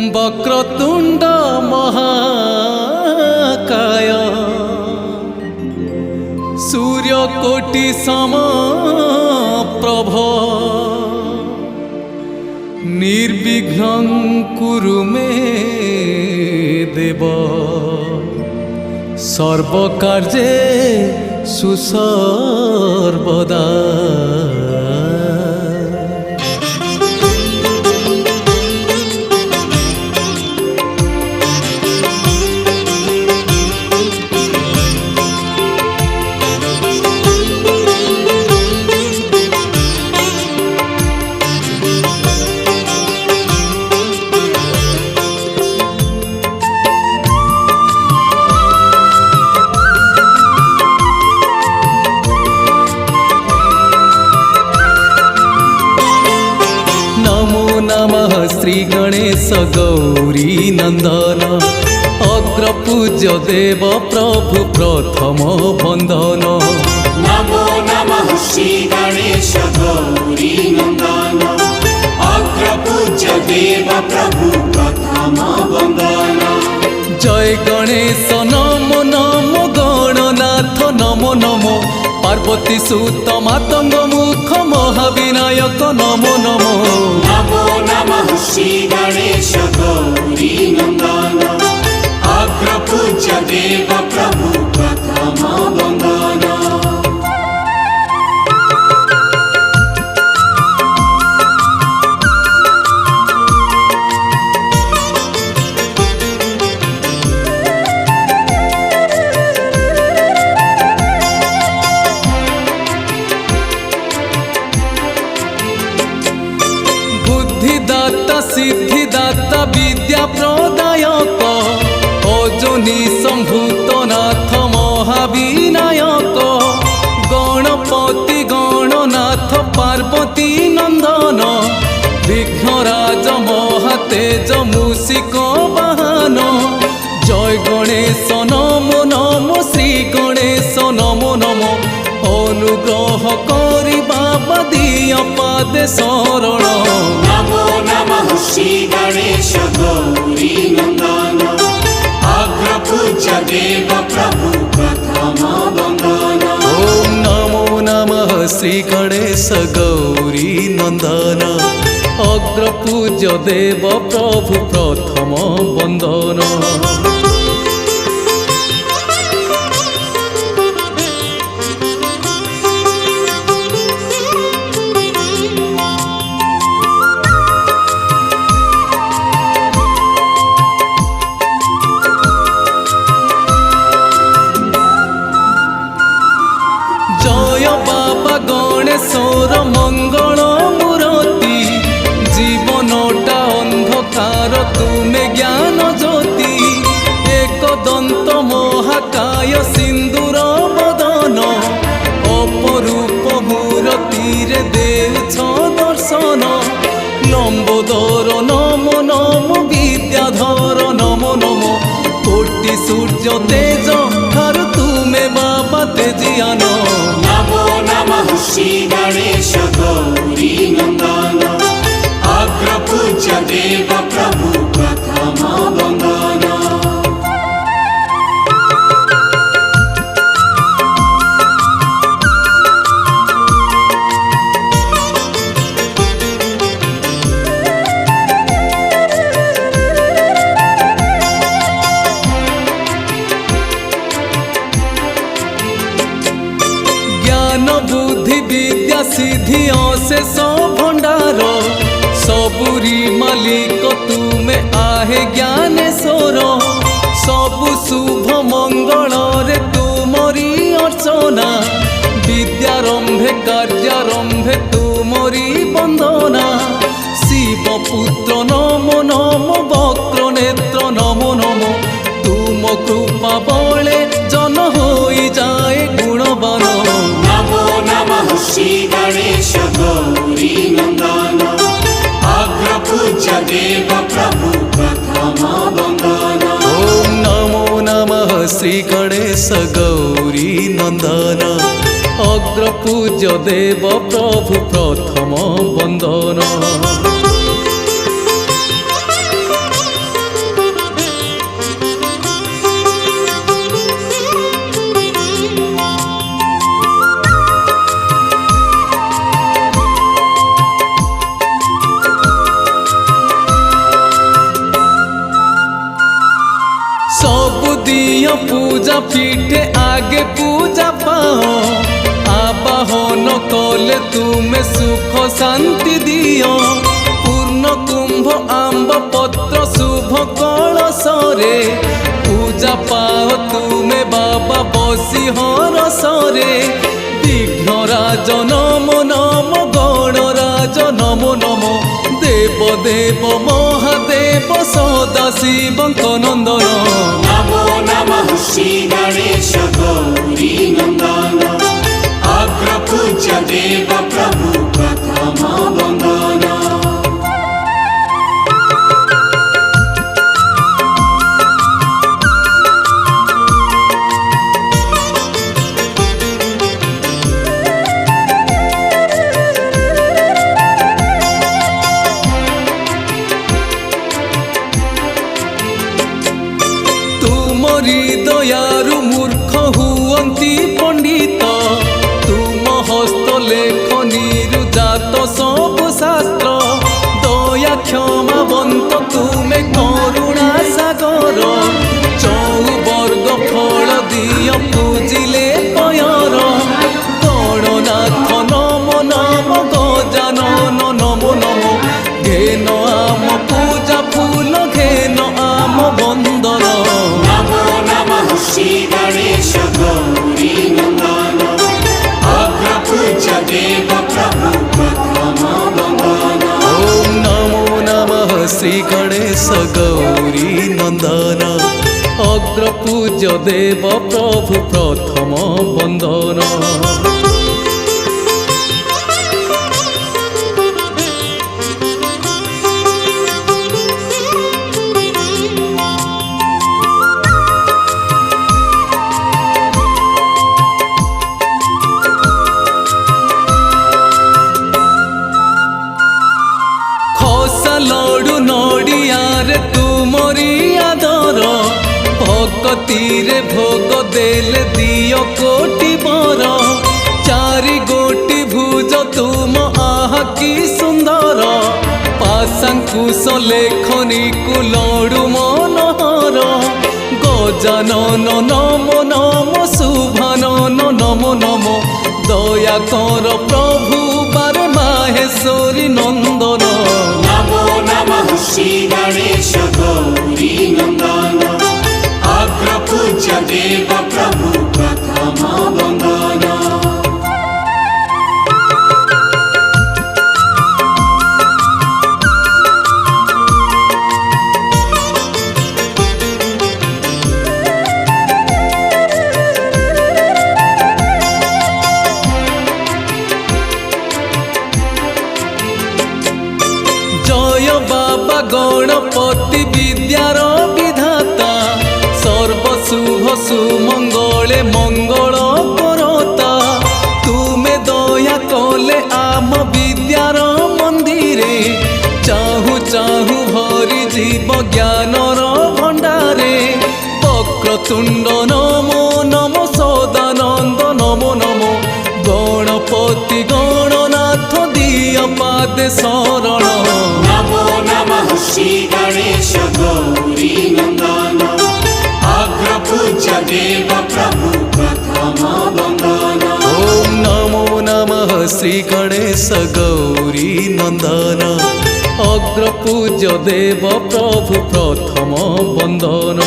वक्रतुंड महाकाय सूर्यकोटि समप्रभ निर्विघ्नं कुरु मे देव सर्वकार्ये सुसर्वदा। श्री गणेश गौरी नंदन अग्रपूज्य देव प्रभु प्रथम बंदन। नमो नमः श्री गणेश गौरी नंदन अग्रपूज्य देव प्रभु प्रथम बंदन। जय गणेश नमो नमो गणनाथ नमो नमो पार्वती सुत मातंग मुख महाविनायक नमो नमो। नमो नमः श्री गणेश गौरी नंदन अग्रपूज्य देव प्रभु प्रथम बंदन। बुद्धिदाता सिद्धिदाता विद्या प्रदायक अजनी संभूत नाथ महाविनायक गणपति गणनाथ पार्वती नंदन विघ्नराज महातेज मूषिक वाहन। जय गणेश नमो नमो श्री गणेश नमो नमो अनुग्रह करी बाबा दिय पादे शरण। नमो नमः श्री गणेश गौरी नंदन अग्रपूज्य देव प्रभु प्रथम बंदन। ओम नमो नमः श्री गणेश गौरी नंदन अग्रपूज्य देव प्रभु प्रथम बंदन। गणेशर मंगल मूर्ति जीवनटा अंधकार तुमे ज्ञान ज्योति एक दंत महाकाय सिंदूर बदन अपरूप मूर्ति रे देउछ दर्शन। लंबोदर नमो नमो विद्याधर नमो नमो कोटि सूर्य तेज ठारु तुमे बाबा तेजियान। नमो नमः श्री गणेश गौरी नंदन अग्रपूज्य देव प्रभु प्रथम बंदन। बुद्धि विद्या सिद्धि अशेष भंडार सबुरी मालिक तुमे आहे ज्ञानेश्वर। सबु शुभ मंगल रे तुमरी अर्चना विद्यारंभे कार्यारंभे तुमरी वंदना। शिव पुत्र नमो नमो वक्र नेत्र नमो नमो तुम कृपा बले जन होई जाए गुणवान। नमो नमः श्री गणेश गौरी नंदन अग्रपूज्य देव प्रभु प्रथम बंदन। ओम नमो नमः श्री गणेश गौरी नंदन अग्रपूज्य देव प्रभु प्रथम बंदन। पीठे आगे पूजा पाओ आवाहन कले तुमे सुख शांति दियो पूर्ण कुंभ आंब पत्र शुभ कलशरे पूजा पाओ तुमे बाबा बसी हरसरे विघ्नराज नमो नमो गणराज नमो नमो देव देव महादेव सदाशिवଙ୍କ नंदन नमो नमः श्री गणेश गौरी नंदन अग्रपूज्य देव प्रभु प्रथम वंदन। दयारु मूर्ख हुअंती पंडित तुम हस्त लेखनी जात सब शास्त्र दया क्षमावंत तुमे करुणा सागर चौवर्ग फल दिय पूजिले पयर गणनाथ नमो नम गजानन नमो नमो घेन आम पूजा फूल घेन आम बंदन श्री गणेश गौरी नंदन अग्रपूज्य देव प्रभु प्रथम वंदन। ओम नमो नमः श्री गणेश गौरी नंदन अग्रपूज्य देव प्रभु प्रथम वंदन। लडू नड़ियारे तुमरी आदर भक्तिरे भोग देले दियो कोटि बर चारि गोटी भुज तुम आह कि सुंदर पाशांकुश लेखनी कु लडू मनोहर गजानन नमो नमो शुभानन नमो नमो दया कर प्रभु बारे माहेश्वरी नंदन नमो नमः श्री गणेश गौरी नंदन अग्रपूज्य देव प्रभु प्रथम वंदन। बाबा गणपति विद्यार विधाता सर्वशुभ सुमंगले मंगल करता तुमे दया कले आम विद्यार मंदिरे चाहू चाहू भरी जीव ज्ञानर भंडारे वक्रतुंड नमो नमो सदानंद नमो नमो गणपति गणनाथ दिय पादे शरण नमो नमः श्री गणेश गौरी नंदन अग्रपूज्य देव प्रभु प्रथम वंदन। ओम नमो नमः श्री गणेश गौरी नंदन अग्रपूज्य देव प्रभु प्रथम वंदन।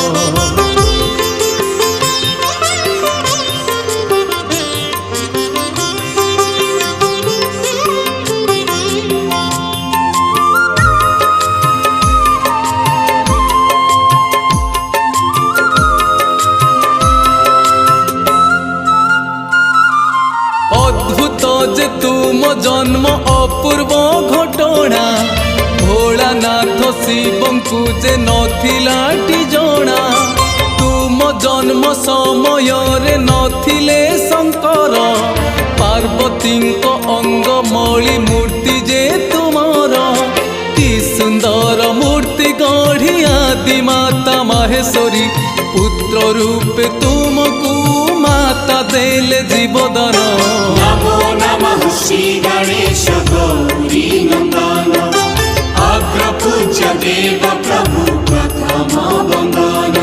जे तुम जन्म अपूर्व घटना भोलानाथ शिवंकु जे नथिलाटी जना तुम जन्म समय रे नथिले शंकर पार्वती अंग मणि मूर्ति जे तुमर कि सुंदर मूर्ति गढ़ी आदि माता माहेश्वरी पुत्र रूपे तुमको माता देले जीवदान नमो नमः श्री गणेश गौरी नंदन अग्रपूज्य देव प्रभु प्रथम वंदन।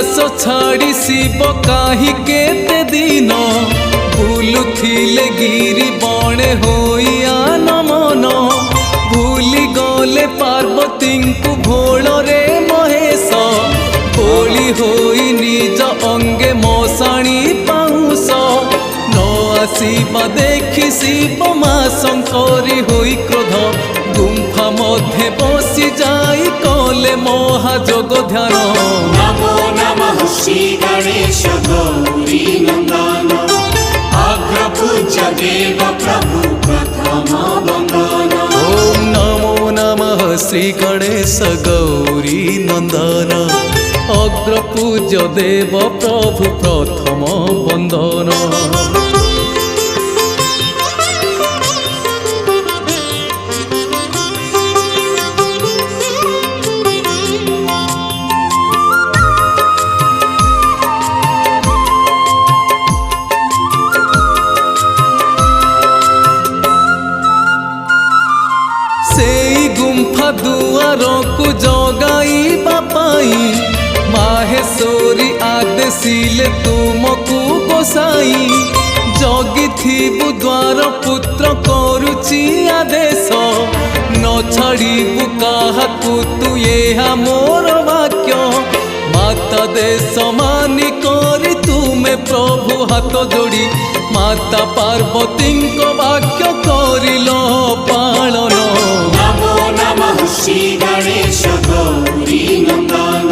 कैलाश छाड़ी शिव काहि केते दिन बुलुथिले गिरी बणे होइया नमन भूली गले पार्वती को भोଳରେ महेश बोली होई निज अंगे मशाणी पाउस न आसीबा देखि शिव मा शंकरी होई क्रोध गुंफा मध्य बसी जाई कले महाजोग ध्यान नमो नमः श्री गणेश गौरी नंदन अग्रपूज्य देव प्रभु प्रथम वंदन ओम नमो नमः श्री गणेश गौरी नंदन अग्रपूज्य देव प्रभु प्रथम वंदन। सेई गुंफा दुआर को जगाइबा पाई माहेश्वरी आदेशिले तुमको गोसाई जगिथिबु द्वार पुत्र करुची आदेश न छाड़िबु काहाकु तु एहा मोर वाक्य माता देश मानि करी तुमे प्रभु हाथ जोड़ी माता पार्वती वाक्य करिल पालन नमो नमः श्री गणेश गौरी नंदन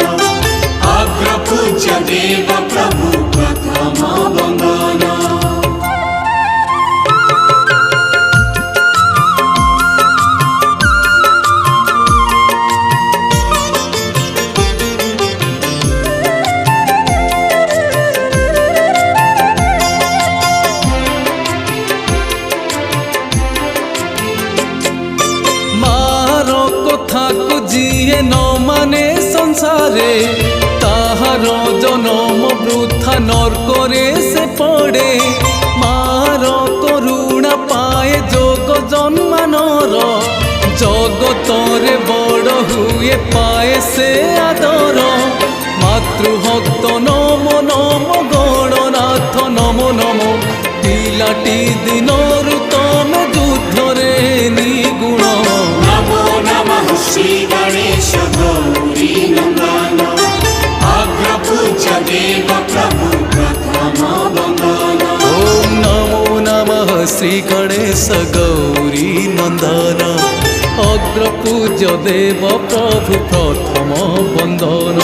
अग्रपूज्य देव प्रभु प्रथम वंदन जिए न माने संसारे ताहार जनम वृथा नरकरे से पड़े मार करुणा पाए जोग जन्मानर जगतरे बड़ हुए पाए से आदर मातृभक्त नमो नमो गणनाथ नमो नमो पिलाटी दिनरु तमे युद्धरे निगुण नमो नमः श्री गणेश गौरी नंदन अग्रपूज्य देव प्रभु प्रथम वंदन ओम नमो नमः श्री गणेश गौरी नंदन अग्रपूज्य देव प्रभु प्रथम वंदन।